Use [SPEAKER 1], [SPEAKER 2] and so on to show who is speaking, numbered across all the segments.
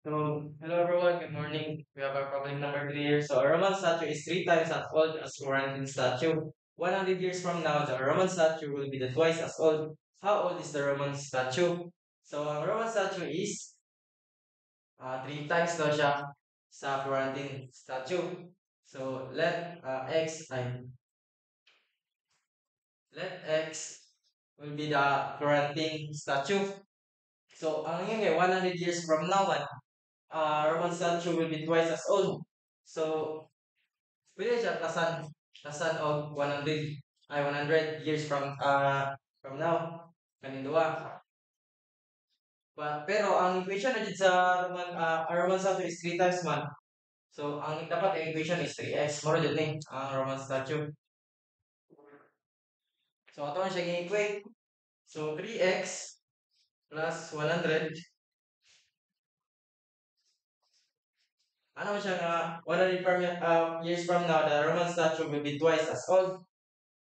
[SPEAKER 1] Hello everyone, good morning. We have our problem number 3 here. So, a Roman statue is 3 times as old as Corinthian statue. 100 years from now, the Roman statue will be the twice as old. How old is the Roman statue? So, ang Roman statue is 3 times daw siya sa Florentine statue. So, let x will be the Florentine statue. So, ang nangyayari, 100 years from now, Roman statue will be twice as old. So, pwede siya tasan og 100 years from now kaning duha. Pero ang equation na dito sa Roman statue is 3 times man. So, ang dapat ang equation is 3x. Moro jud ni ang Roman statue. So, ato na siya gi-equate. So, 3x plus 100. Ano siya nga 100 years from now, the Roman statue will be twice as old.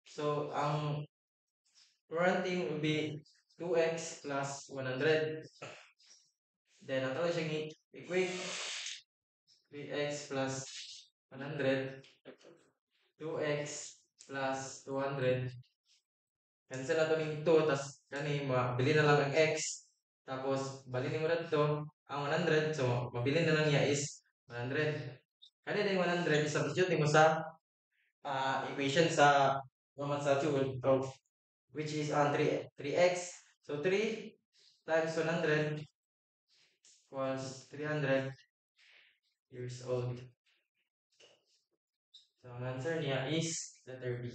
[SPEAKER 1] So, ang Florentine will be 2x plus 100. Then, ang tawag siyang equate 3x plus 100, 2x plus 200. Cancel na ito ng 2, tapos kani, mabili na lang ang x. Tapos, balinin mo na ito, ang 100. So, mabili na lang niya is 100. Kani na yung 100, substitute mo sa equation sa Roman statue, which is 3x. So, 3 times 100 equals 300 years old. So, ang answer niya is letter B.